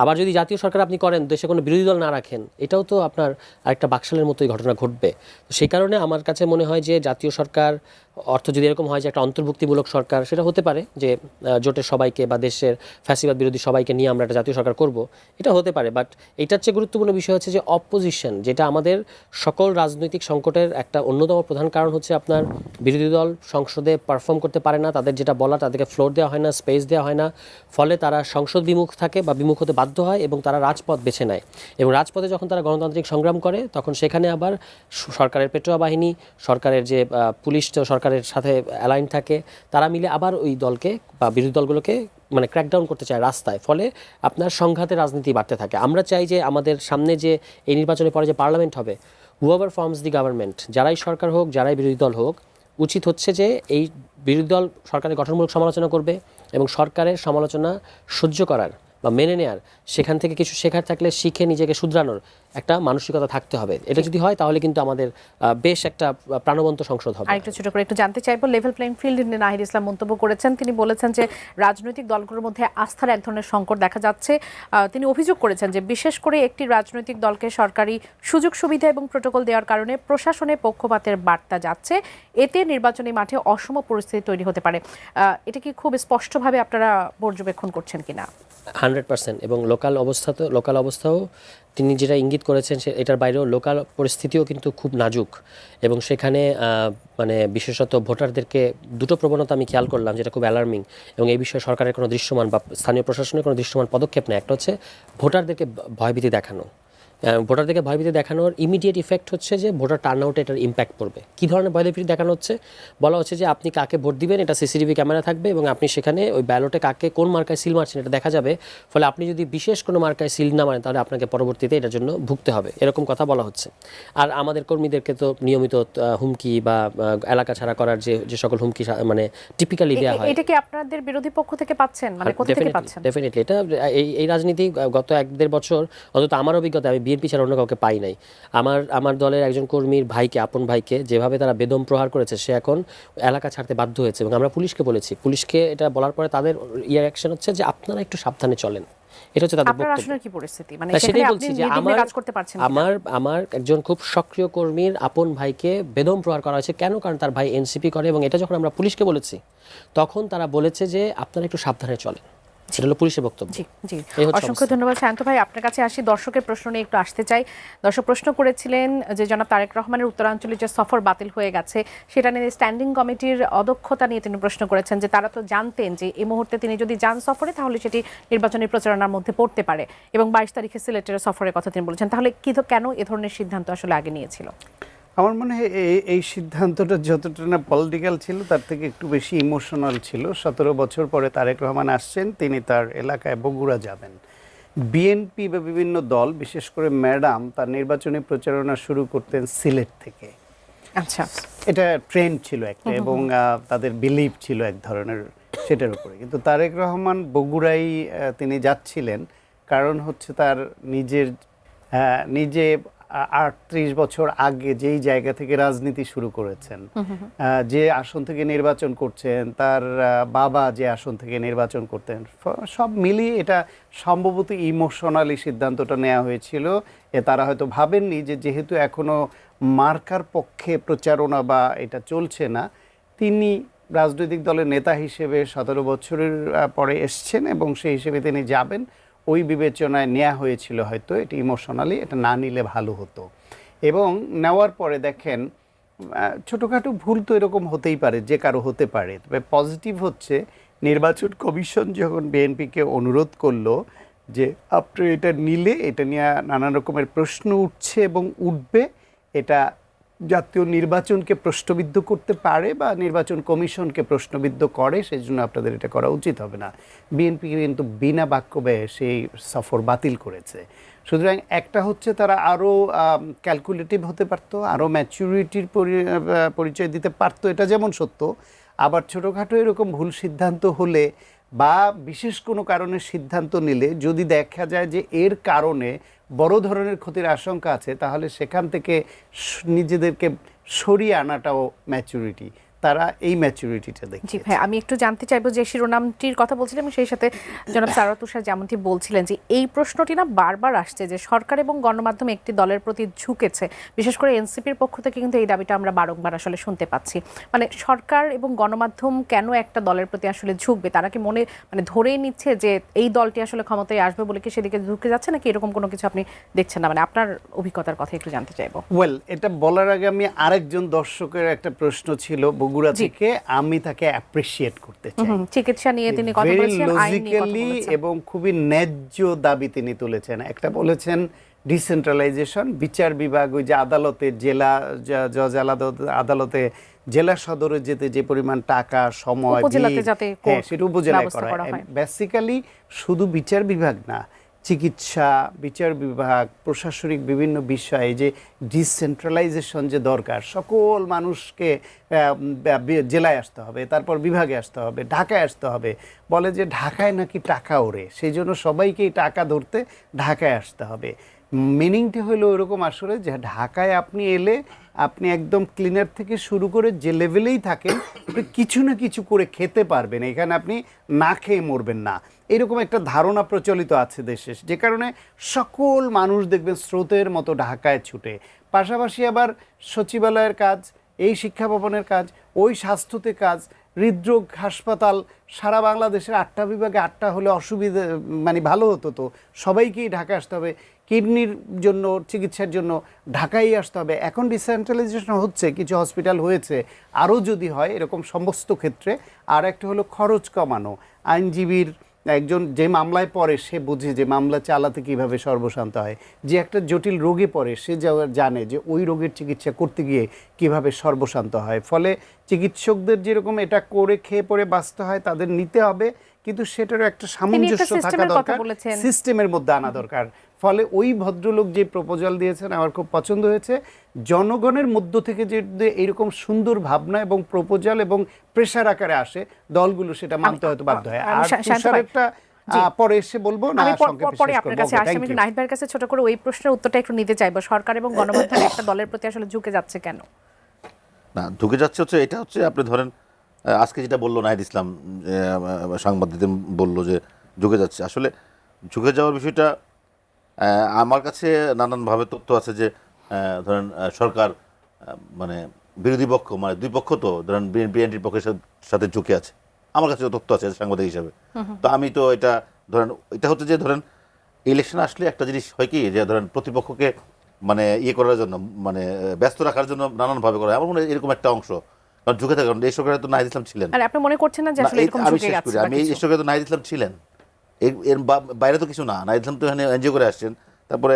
আবার যদি জাতীয় সরকার আপনি করেন, দেশে কোনো বিরোধী দল না রাখেন, এটাও তো আপনার আরেকটা বাকশালের মতোই ঘটনা ঘটবে। তো সেই কারণে আমার কাছে মনে হয় যে জাতীয় সরকার অর্থ যদি এরকম হয় যে একটা অন্তর্ভুক্তিমূলক সরকার, সেটা হতে পারে যে জোটের সবাইকে বা দেশের ফ্যাসিবাদ বিরোধী সবাইকে নিয়ে আমরা একটা জাতীয় সরকার করব, এটা হতে পারে। বাট এটার চেয়ে গুরুত্বপূর্ণ বিষয় হচ্ছে যে অপোজিশন, যেটা আমাদের সকল রাজনৈতিক সংকটের একটা অন্যতম প্রধান কারণ হচ্ছে আপনার বিরোধী দল সংসদে পারফর্ম করতে পারে না, তাদের যেটা বলা তাদেরকে ফ্লোর দেওয়া হয় না, স্পেস দেওয়া হয় না, ফলে তারা সংসদ বিমুখ থাকে বা বিমুখ হতে বাধ্য হয় এবং তারা রাজপথ বেছে নেয়। এবং রাজপথে যখন তারা গণতান্ত্রিক সংগ্রাম করে, তখন সেখানে আবার সরকারের পেটোয়া বাহিনী, সরকারের যে পুলিশ সরকারের সাথে অ্যালাইন থাকে, তারা মিলে আবার ওই দলকে বা বিরোধী দলগুলোকে মানে ক্র্যাকডাউন করতে চায় রাস্তায়। ফলে আপনার সংঘাতের রাজনীতি বাড়তে থাকে। আমরা চাই যে আমাদের সামনে যে এই নির্বাচনের পরে যে পার্লামেন্ট হবে, হুএভার ফর্মস দি গভর্নমেন্ট, যারাই সরকার হোক, যারাই বিরোধী দল হোক, উচিত হচ্ছে যে এই বিরোধী দল সরকারের গঠনমূলক সমালোচনা করবে এবং সরকারের সমালোচনা সহ্য করার বা মেনে নেয়ার, সেখান থেকে কিছু শেখার থাকলে শিখে নিজেকে শুধরানোর একটা মানসিকতা থাকতে হবে। এটা যদি হয় তাহলে কিন্তু আমাদের বেশ একটা প্রাণবন্ত সংসদ হবে। আরেকটু ছোট করে একটু জানতে চাইবো, লেভেল প্লেইং ফিল্ড নিয়ে নাহিদ ইসলাম মন্তব্য করেছেন। তিনি বলেছেন যে রাজনৈতিক দলগুলোর মধ্যে আস্থার এক ধরনের সংকট দেখা যাচ্ছে। তিনি অভিযোগ করেছেন যে বিশেষ করে একটি রাজনৈতিক দলকে সরকারি সুযোগ সুবিধা এবং প্রোটোকল দেওয়ার কারণে প্রশাসনে পক্ষপাতের বার্তা যাচ্ছে, এতে নির্বাচনী মাঠে অসম পরিস্থিতি তৈরি হতে পারে। এটা কি খুব স্পষ্টভাবে আপনারা পর্যবেক্ষণ করছেন কিনা? 100%। এবং লোকাল অবস্থাও তিনি যেটা ইঙ্গিত করেছেন এটার বাইরেও লোকাল পরিস্থিতিও কিন্তু খুব নাজুক। এবং সেখানে মানে বিশেষত ভোটারদেরকে দুটো প্রবণতা আমি খেয়াল করলাম যেটা খুব অ্যালার্মিং, এবং এই বিষয়ে সরকারের কোনো দৃশ্যমান বা স্থানীয় প্রশাসনের কোনো দৃশ্যমান পদক্ষেপ নেই। একটা হচ্ছে ভোটারদেরকে ভয়ভীতি দেখানো। ভোটারদেরকে ভয়ভীতি দেখানোর ইমিডিয়েট ইফেক্ট হচ্ছে যে ভোটার টার্ন আউটে এটার ইম্প্যাক্ট পড়বে। কী ধরনের ভয়ভীতি দেখানো হচ্ছে? বলা হচ্ছে যে আপনি কাকে ভোট দিবেন এটা সিসিটিভি ক্যামেরা থাকবে এবং আপনি সেখানে ওই ব্যালটে কাকে কোন মার্কায় সিল মারছেন এটা দেখা যাবে। ফলে আপনি যদি বিশেষ কোনো মার্কায় সিল না মারেন তাহলে আপনাকে পরবর্তীতে এটার জন্য ভুগতে হবে, এরকম কথা বলা হচ্ছে। আর আমাদের কর্মীদেরকে তো নিয়মিত হুমকি বা এলাকা ছাড়া করার যে সকল হুমকি মানে টিপিক্যালি দেওয়া হয়। এটা কি আপনাদের বিরোধী পক্ষ থেকে পাচ্ছেন? মানে কোথা থেকে পাচ্ছেন? ডেফিনেটলি এটা এই রাজনীতি গত 1-1.5 বছর অন্তত আমার অভিজ্ঞতা, আমি বিএনপি ছাড়া অন্য কাউকে পাই নাই। আমার দলের একজন কর্মীর ভাইকে, আপন ভাইকে যেভাবে তারা বেদম প্রহার করেছে, সে এখন এলাকা ছাড়তে বাধ্য হয়েছে। এবং আমরা পুলিশকে বলেছি, পুলিশকে এটা বলার পরে তাদের রিঅ্যাকশন হচ্ছে যে আপনারা একটু সাবধানে চলেন। এটা হচ্ছে তাদের বক্তব্য। আপনার কি পরিস্থিতি? মানে সেটাই বলছি যে কাজ করতে পারছেন আমার একজন খুব সক্রিয় কর্মীর আপন ভাইকে বেদম প্রহার করা হয়েছে। কেন? কারণ তার ভাই এনসিপি করে। এবং এটা যখন আমরা পুলিশকে বলেছি তখন তারা বলেছে যে আপনারা একটু সাবধানে চলেন। সেটা হলো পুলিশের বক্তব্য। জি জি, অসংখ্য ধন্যবাদ। শান্ত ভাই, আপনার কাছে আসি, দর্শকের প্রশ্ন নিয়ে একটু আসতে চাই। দর্শক প্রশ্ন করেছিলেন যে জনাব তারেক রহমানের উত্তরাঞ্চলে যে সফর বাতিল হয়ে গেছে সেটা নিয়ে স্ট্যান্ডিং কমিটির অদক্ষতা নিয়ে তিনি প্রশ্ন করেছেন যে তারা তো জানতেন যে এই মুহূর্তে তিনি যদি যান সফরে তাহলে সেটি নির্বাচনী প্রচারণার মধ্যে পড়তে পারে, এবং 22 তারিখে সিলেটের সফরের কথা তিনি বলেছেন। তাহলে কেন এ ধরনের সিদ্ধান্ত আসলে আগে নিয়েছিল? আমার মনে হয় এই সিদ্ধান্তটা যতটা না পলিটিক্যাল ছিল তার থেকে একটু বেশি ইমোশনাল ছিল। 17 বছর পরে তারেক রহমান আসছেন, তিনি তার এলাকায় বগুড়া যাবেন। বিএনপি বা বিভিন্ন দল, বিশেষ করে ম্যাডাম, তার নির্বাচনী প্রচারণা শুরু করতেন সিলেট থেকে। আচ্ছা, এটা ট্রেন্ড ছিল একটা, এবং তাদের বিলিভ ছিল এক ধরনের সেটার উপরে। কিন্তু তারেক রহমান বগুড়াই তিনি যাচ্ছিলেন, কারণ হচ্ছে তার নিজে 38 বছর আগে যেই জায়গা থেকে রাজনীতি শুরু করেছেন, যে আসন থেকে নির্বাচন করছেন, তার বাবা যে আসন থেকে নির্বাচন করতেন, সব মিলিয়ে এটা সম্ভবত ইমোশনালি সিদ্ধান্তটা নেওয়া হয়েছিল। তারা হয়তো ভাবেননি যে যেহেতু এখনো মার্কার পক্ষে প্রচারণা বা এটা চলছে না, তিনি রাজনৈতিক দলের নেতা হিসেবে 17 বছরের পরে এসছেন এবং সেই হিসেবে তিনি যাবেন, ওই বিবেচনায় নেওয়া হয়েছিল হয়তো। এটা ইমোশনালি এটা না নিলে ভালো হতো। এবং নেওয়ার পরে দেখেন ছোটোখাটো ভুল তো এরকম হতেই পারে, যে কারো হতে পারে। তবে পজিটিভ হচ্ছে নির্বাচন কমিশন যখন বিএনপিকে অনুরোধ করলো যে আপনি এটা নিলে এটা নিয়ে নানান রকমের প্রশ্ন উঠছে এবং উঠবে, এটা জাতীয় নির্বাচনকে প্রশ্নবিদ্ধ করতে পারে বা নির্বাচন কমিশনকে প্রশ্নবিদ্ধ করে, সেই জন্য আপনাদের এটা করা উচিত হবে না। বিএনপি কিন্তু বিনা বাক্য ব্যয়ে সেই সফর বাতিল করেছে। সুতরাং একটা হচ্ছে তারা আরও ক্যালকুলেটিভ হতে পারতো, আরও ম্যাচুরিটির পরিচয় দিতে পারতো, এটা যেমন সত্য। আবার ছোটোখাটো এরকম ভুল সিদ্ধান্ত হলে বা বিশেষ কোনো কারণে সিদ্ধান্ত নিলে যদি দেখা যায় যে এর কারণে বড় ধরনের ক্ষতির আশঙ্কা আছে, তাহলে সেখান থেকে নিজেদেরকে সরিয়ে আনাটাও ম্যাচুরিটি। তারা এই ম্যাচুরিটিটা জি দেখে। ভাই, আমি একটু জানতে চাইবো যে শিরোনামটির কথা বলছিলাম এবং সেই সাথে জনাব সারোয়ার তুষার যেমনটি বলছিলেন যে এই প্রশ্নটি না বারবার আসছে যে সরকার এবং গণমাধ্যম একটি দলের প্রতি ঝুঁকেছে। বিশেষ করে এনসিপির পক্ষ থেকে কিন্তু এই দাবিটা আমরা বারংবার আসলে শুনতে পাচ্ছি। মানে সরকার এবং গণমাধ্যম কেন একটা দলের প্রতি আসলে ঝুঁকবে? তারা কি মানে ধরেই নিচ্ছে যে এই দলটি আসলে ক্ষমতায় আসবে বলে কি সেদিকে ঝুঁকে যাচ্ছে, নাকি এরকম কোনো কিছু আপনি দেখছেন না? মানে আপনার অভিজ্ঞতার কথা একটু জানতে চাইবো। ওয়েল, এটা বলার আগে আমি আরেকজন দর্শকের একটা প্রশ্ন ছিল বগুড়া থেকে, আমি তাকে অ্যাপ্রিশিয়েট করতে চাই। চিকিৎসা নিয়ে তিনি কথা Very বলেছেন, আইন নিয়ে কথা logically বলেছেন। এবং খুবই ন্যায্য দাবি তিনি তুলেছেন। একটা বলেছেন ডিসেন্ট্রালাইজেশন, বিচার বিভাগ ওই যে আদালতে জজ আদালতে জেলা সদরে যেতে যে পরিমাণ টাকা, সময়, উপজেলাতে যাতে হ্যাঁ, সেটা উপজেলায় ব্যবস্থা করা করা হয়। হয়। বেসিক্যালি শুধু বিচার বিভাগ না, চিকিৎসা, বিচার বিভাগ, প্রশাসনিক বিভিন্ন বিষয়ে যে ডিসেন্ট্রালাইজেশন যে দরকার, সকল মানুষকে জেলায় আসতে হবে, তারপর বিভাগে আসতে হবে, ঢাকায় আসতে হবে। বলে যে ঢাকায় নাকি টাকা ওড়ে, সেই জন্য সবাইকেই টাকা ধরতে ঢাকায় আসতে হবে। মিনিংটি হলো এরকম আসলে যে ঢাকায় আপনি এলে আপনি একদম ক্লিনার থেকে শুরু করে যে লেভেলেই থাকেন আপনি কিছু না কিছু করে খেতে পারবেন, এখানে আপনি না খেয়ে মরবেন না, এরকম একটা ধারণা প্রচলিত আছে দেশে, যে কারণে সকল মানুষ দেখবেন স্রোতের মতো ঢাকায় ছুটে। পাশাপাশি আবার সচিবালয়ের কাজ, এই শিক্ষা ভবনের কাজ, ওই স্বাস্থ্যতে কাজ, হৃদরোগ হাসপাতাল, সারা বাংলাদেশের 8টা বিভাগে 8টা হলে অসুবিধা মানে ভালো হতো, তো সবাইকেই ঢাকা আসতে হবে। কিডনির জন্য চিকিৎসার জন্য ঢাকায় আসতে হবে। এখন ডিসেন্ট্রালাইজেশন হচ্ছে, কিছু হসপিটাল হয়েছে, আরও যদি হয় এরকম সমস্ত ক্ষেত্রে। আর একটা হলো খরচ কমানো। আইনজীবীর একজন যে মামলায় পড়ে সে বুঝে যে মামলা চালাতে কিভাবে সর্বশান্ত হয়, যে একটা জটিল রোগে পড়ে সে জানে যে ওই রোগের চিকিৎসা করতে গিয়ে কিভাবে সর্বশান্ত হয়। ফলে চিকিৎসকদের যেরকম এটা করে খেয়ে পড়ে বাঁচতে হয় তাদের নিতে হবে, কিন্তু সেটারও একটা সামঞ্জস্য থাকা দরকার, সিস্টেমের মধ্যে আনা দরকার। ফলে ওই ভদ্রলোক যে প্রপোজাল দিয়েছেন আমার খুব পছন্দ হয়েছে। জনগণের মধ্য থেকে যে এইরকম সুন্দর ভাবনা এবং প্রপোজাল এবং প্রেশার আকারে আসে, দলগুলো সেটা মানতে হয়তো বাধ্য হয়। আর তুষারেরটা পরে এসে বলবো না, পরে আপনার কাছে আসছি। আমি নাহিদ ভাইয়ের কাছে ছোট করে ওই প্রশ্নের উত্তরটা একটু নিতে চাইবো। সরকার এবং গণমাধ্যম একটা দলের প্রতি আসলে ঝুঁকে যাচ্ছে কেন? না, ঢুকে যাচ্ছে হচ্ছে এটা হচ্ছে আপনি ধরেন আজকে যেটা বললো নাহিদ ইসলাম, সাংবাদিকদের বললো যে ঝুঁকে যাচ্ছে। আসলে ঝুঁকে যাওয়ার বিষয়টা আমার কাছে নানানভাবে তথ্য আছে যে ধরেন সরকার মানে বিরোধী পক্ষ মানে দুই পক্ষ তো ধরেন বিএনপির পক্ষের সাথে ঝুঁকে আছে, আমার কাছে তথ্য আছে সাংবাদিক হিসাবে। তো আমি তো এটা ধরেন এটা হচ্ছে যে ধরেন ইলেকশন আসলে একটা জিনিস হয় কি যে ধরেন প্রতিপক্ষকে মানে ইয়ে করার জন্য মানে ব্যস্ত রাখার জন্য নানানভাবে করা, আমার মনে হয় এরকম একটা অংশ। কারণ ঝুঁকে থাকে, কারণ এই সরকারে তো নাহিদ ইসলাম ছিলেন। আর আপনি মনে করছেন না যে আসলে এরকম ঝুঁকে যাচ্ছে? আমি এই সরকারে তো নাহিদ ইসলাম ছিলেন, এর বাইরে তো কিছু না। নাহিদ ইসলাম তো এখানে এনজিও করে আসছেন, তারপরে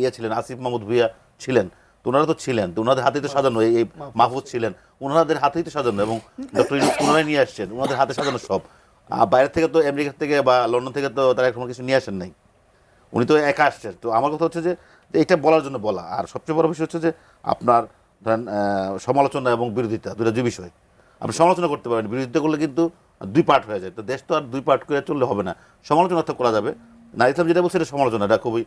ইয়ে ছিলেন আসিফ মাহমুদ ভুইয়া ছিলেন, তো ওনারা তো ছিলেন, তো ওনাদের হাতেই তো সাজানো, এই মাহফুজ ছিলেন, ওনাদের হাতেই তো সাজানো, এবং ডক্টর ইউনূস ওনারাই নিয়ে আসছেন, ওনাদের হাতে সাজানো সব। বাইরে থেকে তো আমেরিকা থেকে বা লন্ডন থেকে তো তারা কোনো কিছু নিয়ে আসেন নাই, উনি তো একা আসছেন। তো আমার কথা হচ্ছে যে এটা বলার জন্য বলা। আর সবচেয়ে বড় বিষয় হচ্ছে যে আপনার ধরেন সমালোচনা এবং বিরোধিতা দুটো দুই বিষয়। আপনি সমালোচনা করতে পারেন, বিরোধিতা করলে কিন্তু দুই পার্ট হয়ে যায়। তো দেশ তো আর দুই পার্ট করে চললে হবে না, সমালোচনা তো করা যাবে। নাহিদ ইসলাম যেটা বলছে এটা সমালোচনা, এটা খুবই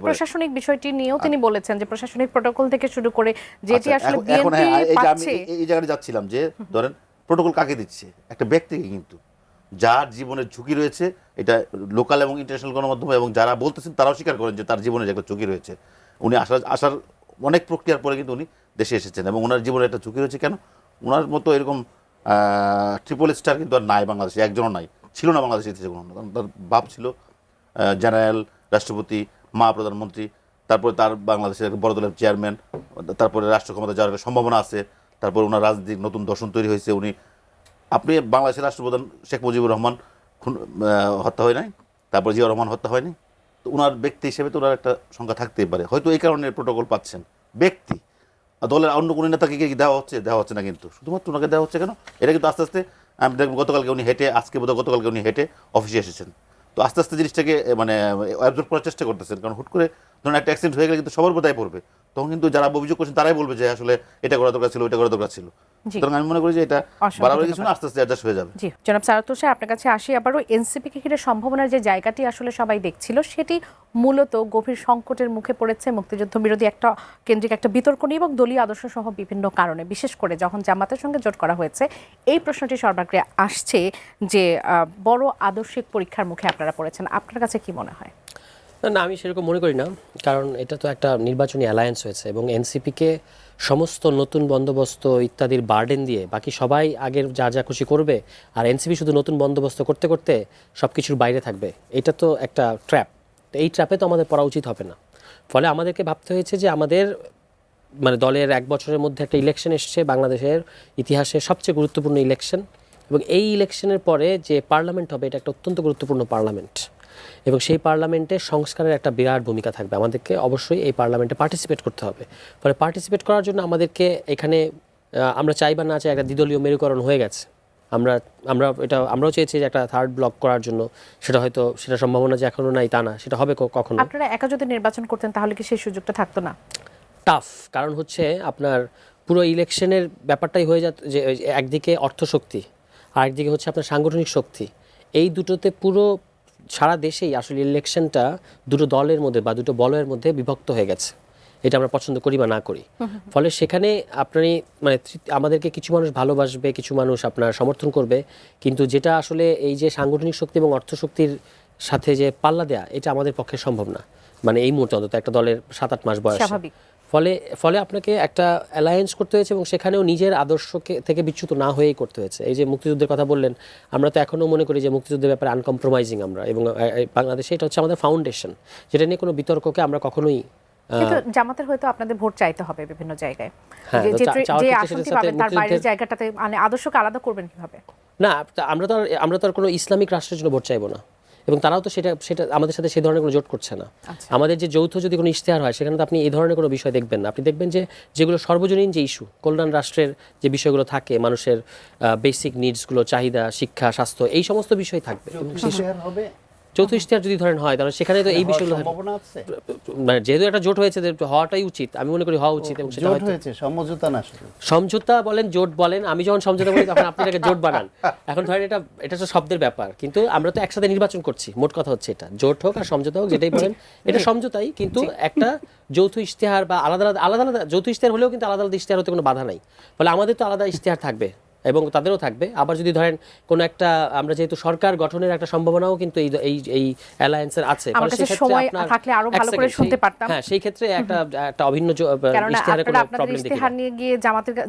প্রশাসনিক বিষয়টি নিয়েও তিনি বলেছেন যে প্রশাসনিক প্রটোকল থেকে শুরু করে যেটি আসলে বিএনপি পাচ্ছে। এই জায়গায় যাচ্ছিলাম যে ধরেন প্রটোকল কাকে দিচ্ছে? একটা ব্যক্তিকে, কিন্তু যার জীবনের ঝুঁকি রয়েছে, এটা লোকাল এবং ইন্টারন্যাশনাল গণমাধ্যম এবং যারা বলতেছেন তারাও স্বীকার করেন যে তার জীবনের একটা ঝুঁকি রয়েছে। উনি আসার অনেক প্রক্রিয়ার পরে কিন্তু উনি দেশে এসেছেন এবং ওনার জীবনে একটা ঝুঁকি রয়েছে। কেন? ওনার মতো এরকম ট্রিপল স্টার কিন্তু আর নাই বাংলাদেশে, একজনও নাই, ছিল না বাংলাদেশের ইতিহাসে কোনো। কারণ তার বাপ ছিল জেনারেল, রাষ্ট্রপতি, মা প্রধানমন্ত্রী, তারপরে তার বাংলাদেশের বড় দলের চেয়ারম্যান, তারপরে রাষ্ট্র ক্ষমতা যাওয়ার একটা সম্ভাবনা আছে, তারপর ওনার রাজনৈতিক নতুন দর্শন তৈরি হয়েছে। উনি আপনি বাংলাদেশের রাষ্ট্রপ্রধান শেখ মুজিবুর রহমান হত্যা হয় নাই, তারপর জিয়াউর রহমান হত্যা হয়নি, তো ওনার ব্যক্তি হিসেবে তো ওনার একটা সংখ্যা থাকতেই পারে, হয়তো এই কারণে প্রোটোকল পাচ্ছেন। ব্যক্তি দলের অন্য কোনো নেতাকে দেওয়া হচ্ছে না, কিন্তু শুধুমাত্র ওনাকে দেওয়া হচ্ছে কেন? এটা কিন্তু আস্তে আস্তে আমি দেখব গতকালকে উনি হেঁটে, আজকে বোধহয় গতকালকে উনি হেঁটে অফিসে এসেছেন। তো আস্তে আস্তে জিনিসটাকে মানে অ্যাবজর্ব করার চেষ্টা করতেছেন। কারণ হুট করে ধরুন একটা অ্যাক্সিডেন্ট হয়ে গেলে কিন্তু সবার বোধহয় পড়বে, তখন কিন্তু যারা অভিযোগ করছেন তারাই বলবে যে আসলে এটা করা দরকার ছিল, ওইটা করা দরকার ছিল। জি। সুতরাং আমি মনে করি যে এটা অসংখ্য বাড়াবাড়ি কিছু না, ধন্যবাদ। আস্তে আস্তে অ্যাডজাস্ট হয়ে যাবে। জি, জনাব সারাতুল শাহ, আপনার কাছে আসি আবারও। এনসিপিকে ঘিরে সম্ভাবনার যে জায়গাটি আসলে সবাই দেখছিল, সেটি মূলত গভীর সংকটের মুখে পড়েছে মুক্তিযুদ্ধ বিরোধী একটা কেন্দ্রিক একটা বিতর্ক নিয়ে এবং দলীয় আদর্শ সহ বিভিন্ন কারণে, বিশেষ করে যখন জামাতের সঙ্গে জোট করা হয়েছে এই প্রশ্নটি সর্বাগ্রে আসছে যে বড় আদর্শিক পরীক্ষার মুখে আপনারা পড়েছেন। আপনার কাছে কি মনে হয়? না, আমি সেরকম মনে করি না, কারণ এটা তো একটা নির্বাচনী অ্যালায়েন্স হয়েছে এবং এনসিপিকে সমস্ত নতুন বন্দোবস্ত ইত্যাদির বার্ডেন দিয়ে বাকি সবাই আগের যা যা খুশি করবে, আর এনসিপি শুধু নতুন বন্দোবস্ত করতে করতে সব কিছুর বাইরে থাকবে। এটা তো একটা ট্র্যাপ। এই ট্র্যাপে তো আমাদের পড়া উচিত হবে না। ফলে আমাদেরকে ভাবতে হয়েছে যে আমাদের মানে দলের 1 বছরের মধ্যে একটা ইলেকশন এসছে, বাংলাদেশের ইতিহাসে সবচেয়ে গুরুত্বপূর্ণ ইলেকশন, এবং এই ইলেকশনের পরে যে পার্লামেন্ট হবে এটা একটা অত্যন্ত গুরুত্বপূর্ণ পার্লামেন্ট, এবং সেই পার্লামেন্টে সংস্কারের একটা বিরাট ভূমিকা থাকবে। আমাদেরকে অবশ্যই এই পার্লামেন্টে পার্টিসিপেট করতে হবে। ফলে পার্টিসিপেট করার জন্য আমাদেরকে এখানে আমরা চাই বা না চাই একটা দ্বিদলীয় মেরুকরণ হয়ে গেছে। আমরাও চেয়েছি যে একটা থার্ড ব্লক করার জন্য, সেটা সম্ভাবনা যে এখনো নাই তা না, সেটা হবে কখনো। আপনারা একা যদি নির্বাচন করতেন তাহলে কি সেই সুযোগটা থাকতো না? টাফ, কারণ হচ্ছে আপনার পুরো ইলেকশনের ব্যাপারটাই হয়ে যাত যে একদিকে অর্থশক্তি আর একদিকে হচ্ছে আপনার সাংগঠনিক শক্তি, এই দুটোতে পুরো সারা দেশেই আসলে ইলেকশনটা দুটো দলের মধ্যে বা দুটো বলয়ের মধ্যে বিভক্ত হয়ে গেছে। এটা আমরা পছন্দ করি বা না করি। ফলে সেখানে আপনি মানে আমাদেরকে কিছু মানুষ ভালোবাসবে, কিছু মানুষ আপনার সমর্থন করবে, কিন্তু যেটা আসলে এই যে সাংগঠনিক শক্তি এবং অর্থশক্তির সাথে যে পাল্লা দেয়া, এটা আমাদের পক্ষে সম্ভব না, মানে এই মুহূর্তে অন্তত একটা দলের 7-8 মাস বয়স। স্বাভাবিক। ফলে আপনাকে একটা অ্যালায়েন্স করতে হয়েছে এবং সেখানেও নিজের আদর্শকে থেকে বিচ্যুত না হয়েই করতে হয়েছে। এই যে মুক্তিযুদ্ধের কথা বললেন, আমরা তো এখনও মনে করি যে মুক্তিযুদ্ধের ব্যাপারে আনকম্প্রোমাইজিং আমরা, এবং বাংলাদেশে এটা হচ্ছে আমাদের ফাউন্ডেশন, যেটা নিয়ে কোনো বিতর্ককে আমরা কখনোই। কিন্তু জামাতের হয়তো আপনাদের ভোট চাইতে হবে বিভিন্ন জায়গায়, হ্যাঁ, যে চাওয়ার যে ক্ষেত্রে আসনটি সেটার সাথে পাবেন তার বাইরের মুক্তিযুদ্ধের- জায়গাটাতে মানে আদর্শকে আলাদা করবেন কিভাবে? না, আমরা তো আর কোনো ইসলামিক রাষ্ট্রের জন্য ভোট চাইবো না, এবং তারাও তো সেটা আমাদের সাথে সেই ধরনের কোনো জোট করছে না। আমাদের যে যৌথ যদি কোনো ইশতেহার হয়, সেখানে তো আপনি এই ধরনের কোনো বিষয় দেখবেন না। আপনি দেখবেন যে যেগুলো সর্বজনীন যে ইস্যু, কল্যাণ রাষ্ট্রের যে বিষয়গুলো থাকে, মানুষের বেসিক নিডসগুলো, চাহিদা, শিক্ষা, স্বাস্থ্য, এই সমস্ত বিষয় থাকবে। হবে যৌথ ইশতেহার যদি ধরেন হয়, তাহলে সেখানে তো এই বিষয়গুলো থাকবে। সম্ভাবনা আছে। মানে যেহেতু একটা জোট হয়েছে, হওয়াটাই উচিত, আমি মনে করি হওয়া উচিত। এবং সেটা জোট হয়তো হয়েছে, সমঝোতা না শুধু। সমঝোতা বলেন, জোট বলেন, আমি যখন সমঝোতা বলি তখন আপনি এটাকে জোট বানান। এখন ধরেন এটা তো শব্দের ব্যাপার, কিন্তু আমরা তো একসাথে নির্বাচন করছি। মোট কথা হচ্ছে এটা জোট হোক আর সমঝোতা হোক, যেটাই বলেন, এটা সমঝোতাই, কিন্তু একটা যৌথ ইশতেহার বা আলাদা আলাদা যৌথ ইশতেহার হলেও কিন্তু আলাদা আলাদা ইশতেহার হতে কোনো বাধা নাই। ফলে আমাদের তো আলাদা ইশতেহার থাকবে এবং তাদেরও থাকবে। আবার যদি ধরেন কোনো একটা, আমরা যেহেতু সরকার গঠনের একটা সম্ভাবনাও কিন্তু এই অ্যালায়েন্সের আছে, আমার কাছে সময় থাকলে আরো ভালো করে শুনতে পারতাম। হ্যাঁ, সেই ক্ষেত্রে একটা অভিন্ন কারণ ইশতেহারের কোনো আপনারা আপনাদের প্রবলেম দেখি ইশতেহার না। নিয়ে গিয়ে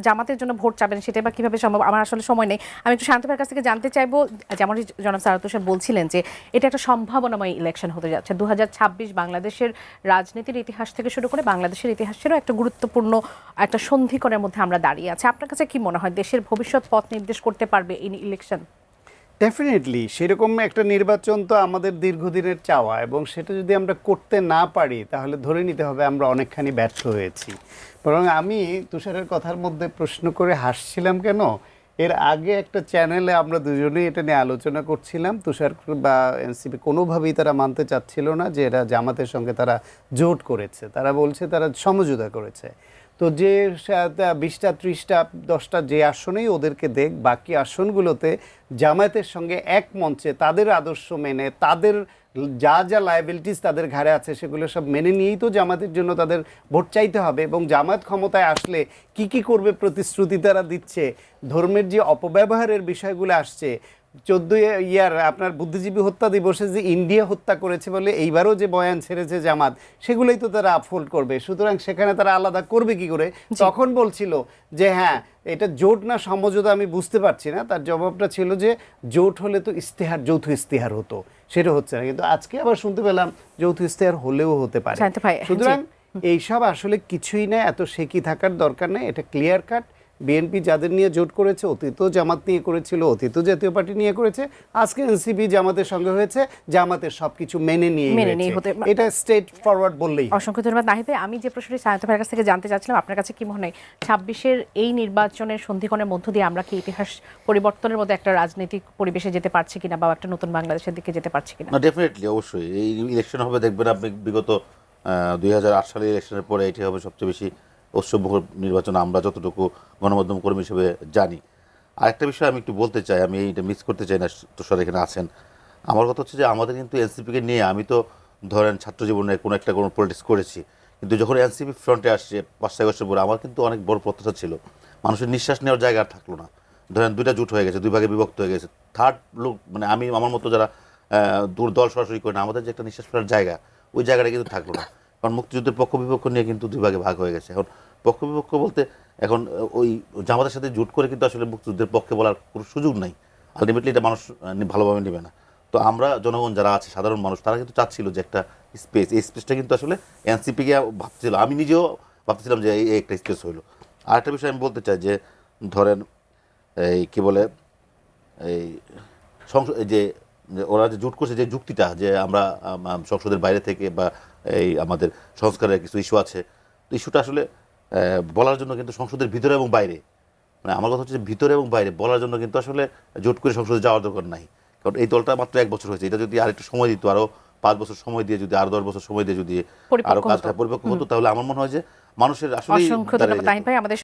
জামাতের জন্য ভোট চাবেন, সেটা বা কিভাবে সম্ভব? আমার আসলে সময় নেই। আমি একটু শান্ত ভাইয়ের কাছ থেকে জানতে চাইবো, যেমন জনাব সারাতুল শাহ বলছিলেন যে এটা একটা সম্ভাবনাময় ইলেকশন হতে যাচ্ছে। 2026 বাংলাদেশের রাজনীতির ইতিহাস থেকে শুরু করে বাংলাদেশের ইতিহাসেরও একটা গুরুত্বপূর্ণ একটা সন্ধিকরণের মধ্যে আমরা দাঁড়িয়ে আছি। আপনার কাছে কি মনে হয় দেশের ভবিষ্যৎ পথ নির্দেশ করতে পারবে এই ইলেকশন? ডেফিনেটলি সেরকম একটা নির্বাচন তো আমাদের দীর্ঘদিনের চাওয়া, এবং সেটা যদি আমরা করতে না পারি তাহলে ধরে নিতে হবে আমরা অনেকখানি ব্যর্থ হয়েছি। বরং আমি তুষারের কথার মধ্যে প্রশ্ন করে হাসছিলাম কেন, এর আগে একটা চ্যানেলে আমরা দুজনেই এটা নিয়ে আলোচনা করছিলাম। তুষার বা এনসিপি কোনোভাবেই তারা মানতে চাচ্ছিল না যে এরা জামাতের সঙ্গে তারা জোট করেছে, তারা বলছে তারা সমঝোতা করেছে। তো যে 20টা 30টা 10টা যে আসনেই ওদেরকে দেখ, বাকি আসনগুলোতে জামায়াতের সঙ্গে এক মঞ্চে তাদের আদর্শ মেনে, তাদের যা যা লায়াবিলিটিস তাদের ঘাড়ে আছে সেগুলো সব মেনে নিয়েই তো জামাতের জন্য তাদের ভোট চাইতে হবে। এবং জামায়াত ক্ষমতায় আসলে কি কি করবে প্রতিশ্রুতি তারা দিচ্ছে, ধর্মের যে অপব্যবহারের বিষয়গুলো আসছে, 14 আপনার বুদ্ধিজীবী হত্যা দিবসে যে ইন্ডিয়া হত্যা করেছে বলে এইবারও যে বয়ান ছেড়েছে জামাত, সেগুলোই তো তারা আপহোল্ড করবে। সুতরাং সেখানে তারা আলাদা করবে কি করে? তখন বলছিল যে হ্যাঁ এটা জোট না সমঝোতা আমি বুঝতে পারছি না। তার জবাবটা ছিল যে জোট হলে তো ইশতেহার, যৌথ ইশতেহার হতো, সেটা হচ্ছে না। কিন্তু আজকে আবার শুনতে পেলাম যৌথ ইশতেহার হলেও হতে পারে। সুতরাং এইসব আসলে কিছুই না, এত শেকি থাকার দরকার নেই। এটা ক্লিয়ার কাট। বিএনপি যাদের নিয়ে জোট করেছে, অতীতও জামাত নিয়ে করেছিল, অতীতও জাতীয় পার্টি নিয়ে করেছে, আজকে এনসিপি জামাতের সঙ্গে হয়েছে, জামাতের সবকিছু মেনে নিয়ে হয়েছে। এটা স্ট্রেট ফরওয়ার্ড বললেই। অসংখ্য ধন্যবাদ নাহিদ ভাই। আমি যে প্রশ্নটি সায়ন্ত ভাইয়ের কাছ থেকে জানতে চাচ্ছিলাম, আপনার কাছে কি মনে হয় 26-এর এই নির্বাচনের সন্ধিকরণের মধ্য দিয়ে আমরা কি ইতিহাস পরিবর্তনের মধ্যে একটা রাজনৈতিক পরিবেশে যেতে পারছি কিনা, বা একটা নতুন বাংলাদেশের দিকে যেতে পারছি কিনা? না, ডেফিনেটলি, অবশ্যই এই ইলেকশন হবে, দেখবেন আপনি বিগত 2008 সালের ইলেকশনের পরে এটি হবে সবচেয়ে বেশি উৎসবমুখর নির্বাচন আমরা যতটুকু গণমাধ্যম কর্মী হিসেবে জানি। আরেকটা বিষয় আমি একটু বলতে চাই, আমি এইটা মিস করতে চাই না, তুষার এখানে আছেন। আমার কথা হচ্ছে যে আমাদের কিন্তু এনসিপিকে নিয়ে, আমি তো ধরেন ছাত্র জীবনে কোনো পলিটিক্স করেছি, কিন্তু যখন এনসিপি ফ্রন্টে আসছে 5 আগস্টের পরে আমার কিন্তু অনেক বড় প্রত্যাশা ছিল। মানুষের নিঃশ্বাস নেওয়ার জায়গা আর থাকলো না। ধরেন 2টা জোট হয়ে গেছে, 2 ভাগে বিভক্ত হয়ে গেছে। থার্ড লোক মানে আমি আমার মতো যারা দল সরাসরি করে না, আমাদের যে একটা নিঃশ্বাস ফেলার জায়গা, ওই জায়গাটা কিন্তু থাকলো না। কারণ মুক্তিযুদ্ধের পক্ষ বিপক্ষ নিয়ে কিন্তু 2 ভাগে ভাগ হয়ে গেছে। এখন পক্ষ বিপক্ষ বলতে এখন ওই জামাতের সাথে জোট করে কিন্তু আসলে মুক্তিযুদ্ধের পক্ষে বলার কোনো সুযোগ নাই। আলটিমেটলি এটা মানুষ ভালোভাবে নেবে না। তো আমরা জনগণ যারা আছে, সাধারণ মানুষ, তারা কিন্তু চাচ্ছিল যে একটা স্পেস, এই স্পেসটা কিন্তু আসলে এনসিপিকে ভাবছিল, আমি নিজেও ভাবছিলাম যে এই একটা স্পেস হইলো। আরেকটা বিষয় আমি বলতে চাই যে ধরেন এই কি বলে এই যে ওরা যে জোট করছে, যে যুক্তিটা যে আমরা সংসদের বাইরে থেকে বা এই আমাদের সংস্কারের কিছু ইস্যু আছে, তো ইস্যুটা আসলে বলার জন্য কিন্তু সংসদের ভিতরে এবং বাইরে, মানে আমার কথা হচ্ছে যে ভিতরে এবং বাইরে বলার জন্য কিন্তু আসলে জোট করে সংসদে যাওয়ার দরকার নাই। কারণ এই দলটা মাত্র 1 বছর হয়েছে, এটা যদি আর একটু সময় দিত, আরো 5 বছর সময় দিয়ে, যদি আরো 10 বছর সময় দিয়ে যদি আরো কাজটা পরিপক্ক হতো, তাহলে আমার মনে হয় যে মানুষের আসলে অসংখ্য ধন্যবাদ তাহিন ভাই। আমাদের